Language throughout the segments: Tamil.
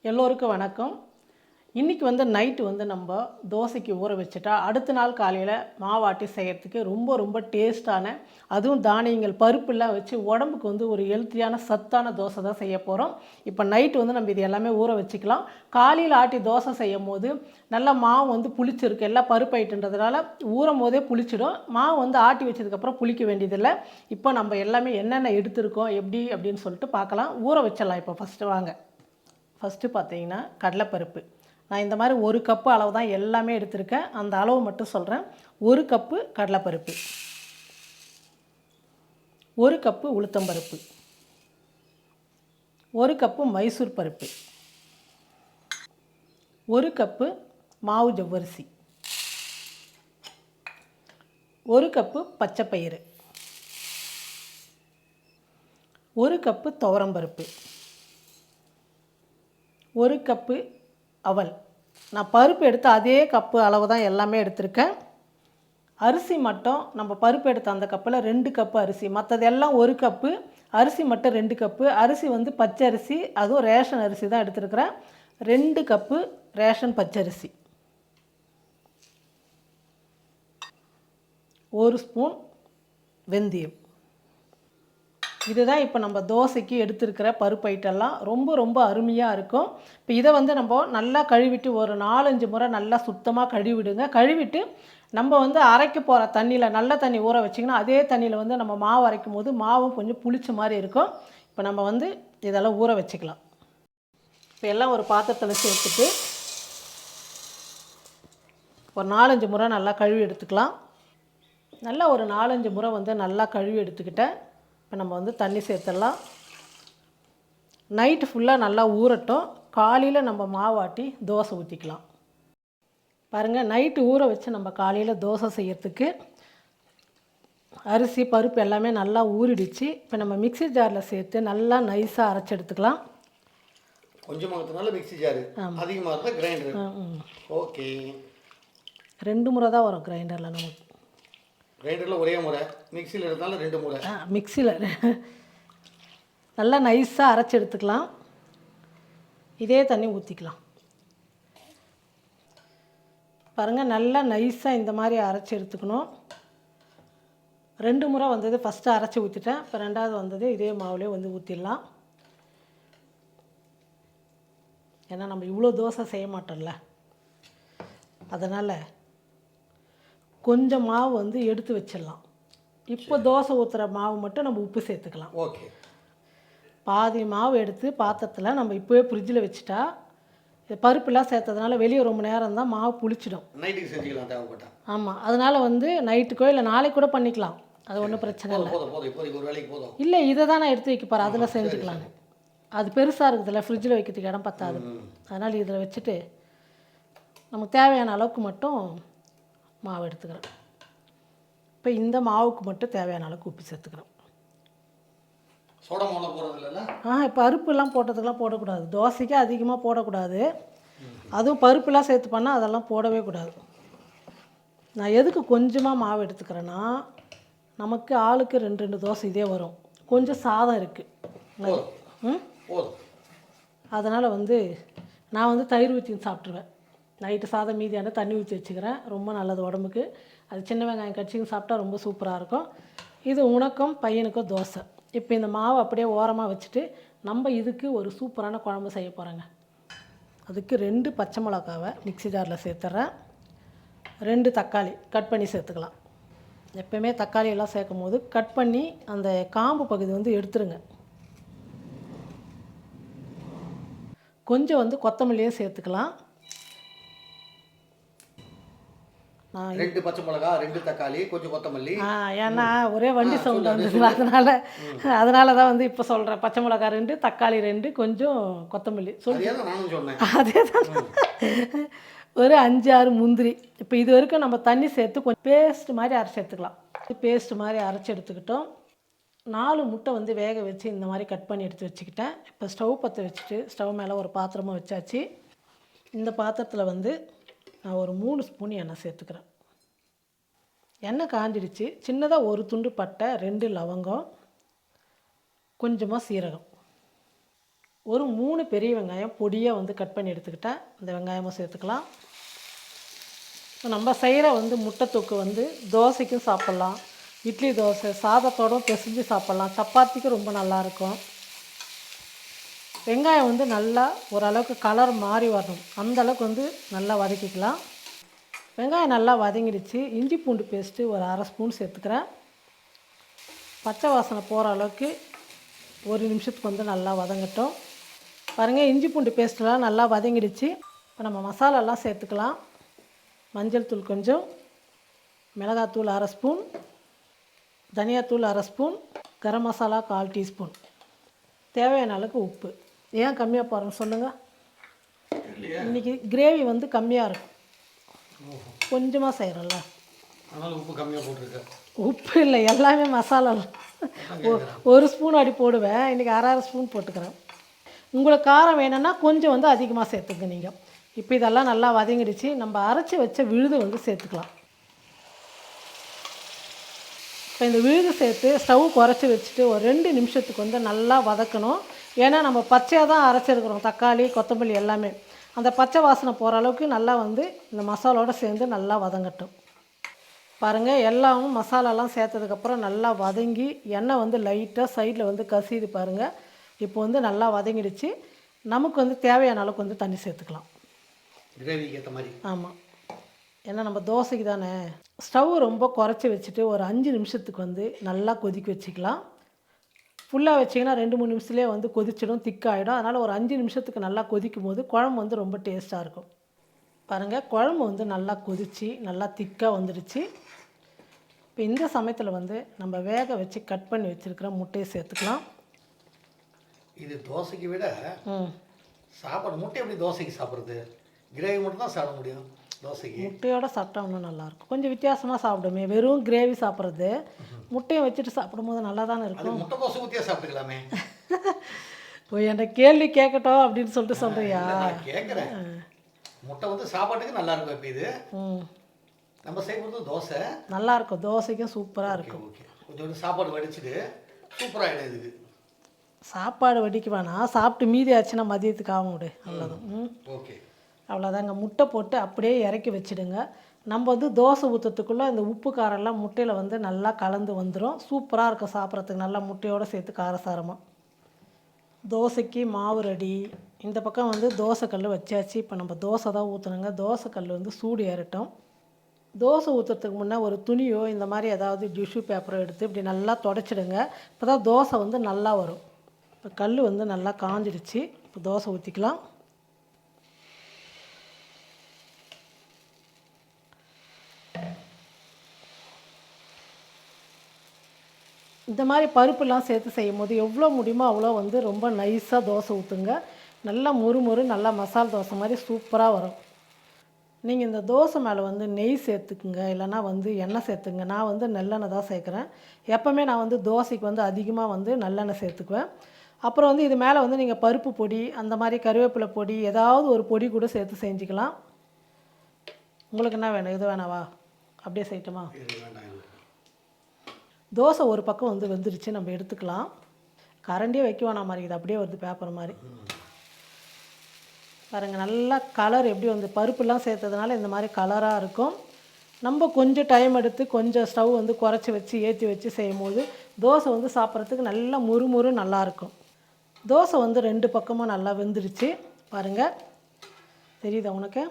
எல்லோருக்கும் வணக்கம். இன்றைக்கி நைட்டு நம்ம தோசைக்கு ஊற வச்சுட்டா அடுத்த நாள் காலையில் மாவாட்டி செய்கிறதுக்கு ரொம்ப டேஸ்ட்டான, அதுவும் தானியங்கள் பருப்புலாம் வச்சு உடம்புக்கு ஒரு ஹெல்த்தியான சத்தான தோசை தான் செய்ய போகிறோம். இப்போ நைட்டு நம்ம இது எல்லாமே ஊற வச்சுக்கலாம். காலையில் ஆட்டி தோசை செய்யும் போது நல்லா மாவு புளிச்சிருக்கு, எல்லாம் பருப்பு ஐட்டுன்றதுனால ஊறும் போதே புளிச்சிடும். மாவு ஆட்டி வச்சதுக்கப்புறம் புளிக்க வேண்டியதில்லை. இப்போ நம்ம எல்லாமே என்னென்ன எடுத்துருக்கோம் எப்படி அப்படின்னு சொல்லிட்டு பார்க்கலாம். ஊற வச்சிடலாம். இப்போ ஃபஸ்ட்டு பார்த்தீங்கன்னா கடலைப்பருப்பு. நான் இந்த மாதிரி 1 கப்பு அளவு தான் எல்லாமே எடுத்திருக்கேன். அந்த அளவு மட்டும் சொல்கிறேன். 1 கப்பு கடலைப்பருப்பு, 1 கப்பு உளுத்தம்பருப்பு, 1 கப்பு மைசூர் பருப்பு, 1 கப்பு மாவு ஜவ்வரிசி, 1 கப்பு பச்சைப்பயிறு, 1 கப்பு துவரம்பருப்பு, 1 கப்பு அவல். நான் பருப்பு எடுத்து அதே கப்பு அளவு தான் எல்லாமே எடுத்திருக்கேன். அரிசி மட்டும் நம்ம பருப்பு எடுத்த அந்த கப்பில் 2 கப்பு அரிசி, மற்றதெல்லாம் 1 கப்பு, அரிசி மட்டும் 2 கப்பு. அரிசி பச்சை அரிசி, அதுவும் ரேஷன் அரிசி தான் எடுத்துருக்கிறேன். 2 கப்பு ரேஷன் பச்சரிசி, 1 ஸ்பூன் வெந்தயம். இதுதான் இப்போ நம்ம தோசைக்கு எடுத்துருக்கிற பருப்பு ஐட்டெல்லாம். ரொம்ப அருமையாக இருக்கும். இப்போ இதை நம்ம நல்லா கழுவிட்டு ஒரு 4-5 முறை நல்லா சுத்தமாக கழுவிடுங்க. கழுவிட்டு நம்ம அரைக்க போகிற தண்ணியில், நல்ல தண்ணி ஊற வச்சிங்கன்னா அதே தண்ணியில் நம்ம மாவு அரைக்கும் போது மாவும் கொஞ்சம் புளிச்ச மாதிரி இருக்கும். இப்போ நம்ம இதெல்லாம் ஊற வச்சுக்கலாம். இப்போ எல்லாம் ஒரு பாத்திரத்தில் சேர்த்துட்டு ஒரு 4-5 முறை நல்லா கழுவி எடுத்துக்கலாம். நல்லா ஒரு 4-5 முறை நல்லா கழுவி எடுத்துக்கிட்டேன். இப்போ நம்ம தண்ணி சேர்த்துடலாம். நைட்டு ஃபுல்லாக நல்லா ஊறட்டும். காலையில் நம்ம மாவாட்டி தோசை ஊற்றிக்கலாம். பாருங்கள், நைட்டு ஊற வச்சு நம்ம காலையில் தோசை செய்யறதுக்கு அரிசி பருப்பு எல்லாமே நல்லா ஊறிடுச்சு. இப்போ நம்ம மிக்ஸி ஜாரில் சேர்த்து நல்லா நைஸாக அரைச்சி எடுத்துக்கலாம். கொஞ்சமாக மிக்ஸி ஜார், அதிகமாக இருந்தால் கிரைண்டர். ஓகே, 2 முறை தான் வரும் கிரைண்டரில். நமக்கு கிரைண்டரில் ஒரே முறை, மிக்சியில் எடுத்தாலும் 2 முறை. மிக்சியில் நல்லா நைஸாக அரைச்சி எடுத்துக்கலாம். இதே தண்ணி ஊற்றிக்கலாம். பாருங்கள், நல்லா நைஸாக இந்த மாதிரி அரைச்சி எடுத்துக்கணும். 2 முறை ஃபஸ்ட்டு அரைச்சி ஊற்றிட்டேன். இப்போ 2வது இதே மாவுலேயே ஊற்றிடலாம். ஏன்னா நம்ம இவ்வளோ தோசை செய்ய மாட்டோம்ல, அதனால் கொஞ்சம் மாவு எடுத்து வச்சிடலாம். இப்போ தோசை ஊற்றுற மாவு மட்டும் நம்ம உப்பு சேர்த்துக்கலாம். ஓகே, பாதி மாவு எடுத்து பாத்திரத்தில் நம்ம இப்போவே ஃப்ரிட்ஜில் வச்சுட்டா, பருப்புலாம் சேர்த்ததுனால வெளியே ரொம்ப நேரம் தான் மாவு புளிச்சிடும். நைட்டுக்கு செஞ்சுக்கலாம் தேவைப்பட்டா. ஆமாம், அதனால் நைட்டுக்கோ இல்லை நாளைக்கு கூட பண்ணிக்கலாம். அது ஒன்றும் பிரச்சனை இல்லை. இல்லை, இதை தான் நான் எடுத்து வைக்க போகிறேன். அதில் செஞ்சுக்கலாம். அது பெருசாக இருக்குதுல்ல, ஃப்ரிட்ஜில் வைக்கிறதுக்கு இடம் பத்தாது. அதனால் இதில் வச்சுட்டு நமக்கு தேவையான அளவுக்கு மட்டும் மாவு எடுத்துக்கிறேன். இப்போ இந்த மாவுக்கு மட்டும் தேவையான அளவுக்கு உப்பு சேர்த்துக்கிறேன். இப்போ பருப்புலாம் போட்டதுக்கெலாம் போடக்கூடாது. தோசைக்கு அதிகமாக போடக்கூடாது. அதுவும் பருப்புலாம் சேர்த்து பண்ணால் அதெல்லாம் போடவே கூடாது. நான் எதுக்கு கொஞ்சமாக மாவு எடுத்துக்கிறேன்னா, நமக்கு ஆளுக்கு 2 தோசை இதே வரும். கொஞ்சம் சாதம் இருக்குது. அதனால் நான் தயிர் ஊற்றி சாப்பிட்ருவேன். நைட்டு சாதம் மீதியான தண்ணி ஊற்றி வச்சுக்கிறேன். ரொம்ப நல்லது உடம்புக்கு. அது சின்ன வெங்காயம் கடிச்சிங்க சாப்பிட்டா ரொம்ப சூப்பராக இருக்கும். இது உனக்கும் பையனுக்கும் தோசை. இப்போ இந்த மாவு அப்படியே ஓரமாக வச்சுட்டு நம்ம இதுக்கு ஒரு சூப்பரான குழம்பு செய்ய போகிறேங்க. அதுக்கு 2 பச்சை மிளகாவை மிக்ஸி ஜாரில் சேர்த்துட்றேன். 2 தக்காளி கட் பண்ணி சேர்த்துக்கலாம். எப்போயுமே தக்காளி எல்லாம் சேர்க்கும் போது கட் பண்ணி அந்த காம்பு பகுதி எடுத்துருங்க. கொஞ்சம் கொத்தமல்லியும் சேர்த்துக்கலாம். 2 பச்சை மிளகா, 2 தக்காளி, கொஞ்சம் கொத்தமல்லி. ஏன்னா ஒரே வண்டி சவுண்ட் வந்தது, அதனால தான் இப்போ சொல்கிறேன். பச்சை மிளகா 2, தக்காளி 2, கொஞ்சம் கொத்தமல்லி சொன்னேன். அதே தான். ஒரு 5-6 முந்திரி. இப்போ இது வரைக்கும் நம்ம தண்ணி சேர்த்து கொஞ்சம் பேஸ்ட் மாதிரி அரைச்சி எடுத்துக்கலாம். பேஸ்ட் மாதிரி அரைச்சி எடுத்துக்கிட்டோம். 4 முட்டை வேக வச்சு இந்த மாதிரி கட் பண்ணி எடுத்து வச்சுக்கிட்டேன். இப்போ ஸ்டவ் பற்ற வச்சுட்டு ஸ்டவ் மேலே ஒரு பாத்திரமாக வச்சாச்சு. இந்த பாத்திரத்தில் நான் ஒரு 3 ஸ்பூன் எண்ணெய் சேர்த்துக்கிறேன். எண்ணெய் காஞ்சிடுச்சு. சின்னதாக ஒரு துண்டு பட்டை, 2 லவங்கம், கொஞ்சமாக சீரகம், ஒரு 3 பெரிய வெங்காயம் பொடியாக வந்து கட் பண்ணி எடுத்துக்கிட்டேன். இந்த வெங்காயமும் சேர்த்துக்கலாம். இப்போ நம்ம செய்கிற வந்து முட்டை தொக்கு வந்து தோசைக்கும் சாப்பிட்லாம், இட்லி தோசை சாதத்தோடும் பிசைஞ்சு சாப்பிட்லாம், சப்பாத்திக்கு ரொம்ப நல்லாயிருக்கும். வெங்காயம் வந்து நல்லா ஓரளவுக்கு கலர் மாறி வரணும், அந்த அளவுக்கு வந்து நல்லா வதக்கிக்கலாம். வெங்காயம் நல்லா வதங்கிடுச்சு. இஞ்சி பூண்டு பேஸ்ட்டு ஒரு 1/2 ஸ்பூன் சேர்த்துக்கிறேன். பச்சை வாசனை போகிற அளவுக்கு 1 நிமிஷத்துக்கு வந்து நல்லா வதங்கட்டும். பாருங்கள், இஞ்சி பூண்டு பேஸ்ட்டெலாம் நல்லா வதங்கிடுச்சு. இப்போ நம்ம மசாலாலாம் சேர்த்துக்கலாம். மஞ்சள் தூள் கொஞ்சம், மிளகாத்தூள் 1/2 ஸ்பூன், தனியாத்தூள் 1/2 ஸ்பூன், கரம் மசாலா 1/4 டீஸ்பூன், தேவையான அளவுக்கு உப்பு. ஏன் கம்மியாக போகிறோன்னு சொல்லுங்கள். இன்றைக்கி கிரேவி வந்து கம்மியாக இருக்கும், கொஞ்சமாக செய்கிறோம்ல, அதனால் உப்பு கம்மியாக போட்டிருக்கேன். உப்பு இல்லை, எல்லாமே மசாலா 1 ஸ்பூன் அடி போடுவேன், இன்றைக்கி 1/2 ஸ்பூன் போட்டுக்கிறேன். உங்களுக்கு காரம் வேணும்னா கொஞ்சம் வந்து அதிகமாக சேர்த்துங்க நீங்கள். இப்போ இதெல்லாம் நல்லா வதங்கிடுச்சு. நம்ம அரைச்சி வச்ச விழுது வந்து சேர்த்துக்கலாம். இப்போ இந்த விழுது சேர்த்து ஸ்டவ் குறைச்சி வச்சுட்டு ஒரு 2 நிமிஷத்துக்கு வந்து நல்லா வதக்கணும். ஏன்னா நம்ம பச்சையாக தான் அரைச்சிருக்கிறோம், தக்காளி கொத்தமல்லி எல்லாமே. அந்த பச்சை வாசனை போகிற அளவுக்கு நல்லா வந்து இந்த மசாலோடு சேர்ந்து நல்லா வதங்கட்டும். பாருங்கள், எல்லாமும் மசாலாலாம் சேர்த்ததுக்கப்புறம் நல்லா வதங்கி எண்ணெய் வந்து லைட்டாக சைடில் வந்து கசியுது பாருங்கள். இப்போ வந்து நல்லா வதங்கிடுச்சு. நமக்கு வந்து தேவையான அளவுக்கு வந்து தண்ணி சேர்த்துக்கலாம், கிரேவிக்கு ஏற்ற மாதிரி. ஆமாம், ஏன்னா நம்ம தோசைக்கு தானே. ஸ்டவ் ரொம்ப குறைச்சி வச்சுட்டு ஒரு 5 நிமிஷத்துக்கு வந்து நல்லா கொதிக்க வச்சுக்கலாம். ஃபுல்லாக வச்சிங்கன்னா 2-3 நிமிஷத்துலேயே வந்து கொதிச்சிடும், திக்காகிடும். அதனால் ஒரு 5 நிமிஷத்துக்கு நல்லா கொதிக்கும் போது குழம்பு வந்து ரொம்ப டேஸ்ட்டாக இருக்கும். பாருங்கள், குழம்பு வந்து நல்லா கொதித்து நல்லா திக்காக வந்துடுச்சு. இப்போ இந்த சமயத்தில் வந்து நம்ம வேக வச்சு கட் பண்ணி வச்சுருக்கிற முட்டையை சேர்த்துக்கலாம். இது தோசைக்கு விட சாப்பாடு முட்டை எப்படி தோசைக்கு சாப்பிட்றது? கிரேவி மட்டும் தான் சாப்பிட முடியும் தோசைக்கு. முட்டையோடு சாப்பிட்டா இன்னும் நல்லாயிருக்கும். கொஞ்சம் வித்தியாசமாக சாப்பிடுமே, வெறும் கிரேவி சாப்பிட்றது முட்டையை வச்சுட்டு சாப்பிடும்போது நல்லா தானே இருக்கும். முட்டை தோசை ஊற்றியாக சாப்பிட்டுக்கலாமே. இப்போ என்ன கேள்வி கேட்கட்டும் அப்படின்னு சொல்லிட்டு சொல்கிறியா? நான் கேட்குறேன். முட்டை வந்து சாப்பாட்டுக்கு நல்லா இருக்கும். இப்போ இது நம்ம செய்வது தோசை நல்லாயிருக்கும், தோசைக்கும் சூப்பராக இருக்கும். ஓகே, கொஞ்சம் சாப்பாடு வடிச்சிட்டு சூப்பராகிடும். இதுக்கு சாப்பாடு வடிக்க வேணாம், சாப்பிட்டு மீதி ஆச்சுன்னா மதியத்துக்கு ஆகும் விடு, அவ்வளோதான். ஓகே, அவ்வளோதாங்க. முட்டை போட்டு அப்படியே இறக்கி வச்சுடுங்க. நம்ம வந்து தோசை ஊற்றுறதுக்குள்ளே இந்த உப்பு காரெல்லாம் முட்டையில் வந்து நல்லா கலந்து வந்துடும். சூப்பராக இருக்கும் சாப்பிட்றதுக்கு, நல்லா முட்டையோடு சேர்த்து காரசாரமாக. தோசைக்கு மாவு ரெடி. இந்த பக்கம் வந்து தோசைக்கல் வச்சாச்சு. இப்போ நம்ம தோசை தான் ஊற்றணுங்க. தோசைக்கல் வந்து சூடு ஏறட்டும். தோசை ஊற்றுறதுக்கு முன்னே ஒரு துணியோ இந்த மாதிரி ஏதாவது டிஷ்யூ பேப்பரோ எடுத்து இப்படி நல்லா துடைச்சிடுங்க. இப்போ தான் தோசை வந்து நல்லா வரும். இப்போ கல் வந்து நல்லா காஞ்சிடுச்சு. இப்போ தோசை ஊற்றிக்கலாம். இந்த மாதிரி பருப்புலாம் சேர்த்து செய்யும் போது எவ்வளோ முடியுமோ அவ்வளோ வந்து ரொம்ப நைஸாக தோசை ஊற்றுங்க. நல்லா மொறு நல்லா மசால் தோசை மாதிரி சூப்பராக வரும். நீங்கள் இந்த தோசை மேலே வந்து நெய் சேர்த்துக்குங்க, இல்லைனா வந்து எண்ணெய் சேர்த்துங்க. நான் வந்து நல்லெண்ணெய் தான் சேர்க்குறேன். எப்போவுமே நான் வந்து தோசைக்கு வந்து அதிகமாக வந்து நல்லெண்ணெய் சேர்த்துக்குவேன். அப்புறம் வந்து இது மேலே வந்து நீங்கள் பருப்பு பொடி, அந்த மாதிரி கருவேப்பிலை பொடி, ஏதாவது ஒரு பொடி கூட சேர்த்து செஞ்சுக்கலாம். உங்களுக்கு என்ன வேணும்? இது வேணாவா? அப்படியே செய்யட்டுமா? தோசை ஒரு பக்கம் வந்து வெந்துருச்சு, நம்ம எடுத்துக்கலாம். கரண்டியே வைக்க வேணாம் மாதிரி இது, அப்படியே வருது பேப்பர் மாதிரி. பாருங்கள், நல்லா கலர் எப்படி வந்து பருப்புலாம் சேர்த்ததுனால இந்த மாதிரி கலராக இருக்கும். நம்ம கொஞ்சம் டைம் எடுத்து கொஞ்சம் ஸ்டவ் வந்து குறைச்சி வச்சு ஏற்றி வச்சு செய்யும் போது தோசை வந்து சாப்பிட்றதுக்கு நல்லா முறுமுறு நல்லாயிருக்கும். தோசை வந்து 2 பக்கமும் நல்லா வெந்துருச்சு. பாருங்கள், தெரியுதா உனக்கு?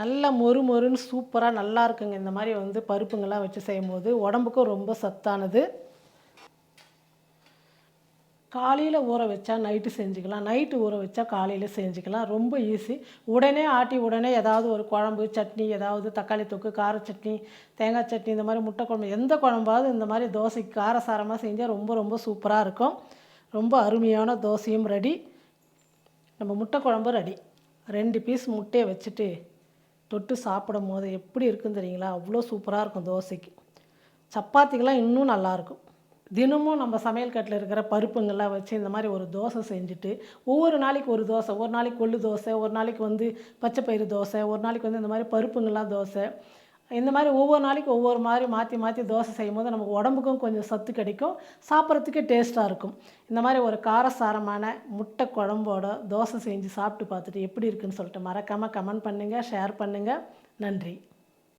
நல்லா மொறுன்னு சூப்பராக நல்லா இருக்குங்க. இந்த மாதிரி வந்து பருப்புங்கள்லாம் வச்சு செய்யும்போது உடம்புக்கும் ரொம்ப சத்தானது. காலையில் ஊற வச்சா நைட்டு செஞ்சுக்கலாம், நைட்டு ஊற வச்சா காலையில் செஞ்சுக்கலாம். ரொம்ப ஈஸி. உடனே ஆட்டி உடனே ஏதாவது ஒரு குழம்பு சட்னி, ஏதாவது தக்காளி தொக்கு, கார சட்னி, தேங்காய் சட்னி, இந்த மாதிரி முட்டை குழம்பு, எந்த குழம்பாவது இந்த மாதிரி தோசைக்கு காரசாரமாக செஞ்சால் ரொம்ப சூப்பராக இருக்கும். ரொம்ப அருமையான தோசையும் ரெடி, நம்ம முட்டை குழம்பு ரெடி. 2 பீஸ் முட்டையை வச்சுட்டு தொட்டு சாப்பிடும் போது எப்படி இருக்குன்னு தெரியுங்களா? அவ்வளோ சூப்பராக இருக்கும் தோசைக்கு. சப்பாத்திக்கெலாம் இன்னும் நல்லாயிருக்கும். தினமும் நம்ம சமையல் கட்டில் இருக்கிற பருப்புங்கள்லாம் வச்சு இந்த மாதிரி ஒரு தோசை செஞ்சுட்டு ஒவ்வொரு நாளைக்கு ஒரு தோசை, ஒரு நாளைக்கு கொள்ளு தோசை, ஒரு நாளைக்கு வந்து பச்சை பயிறு தோசை, ஒரு நாளைக்கு வந்து இந்த மாதிரி பருப்புங்கள்லாம் தோசை, இந்த மாதிரி ஒவ்வொரு நாளைக்கு ஒவ்வொரு மாதிரி மாற்றி மாற்றி தோசை செய்யும்போது நமக்கு உடம்புக்கும் கொஞ்சம் சத்து கிடைக்கும், சாப்பிட்றதுக்கே டேஸ்ட்டாக இருக்கும். இந்த மாதிரி ஒரு காரசாரமான முட்டை குழம்போட தோசை செஞ்சு சாப்பிட்டு பார்த்துட்டு எப்படி இருக்குன்னு சொல்லிட்டு மறக்காமல் கமெண்ட் பண்ணுங்கள், ஷேர் பண்ணுங்கள். நன்றி.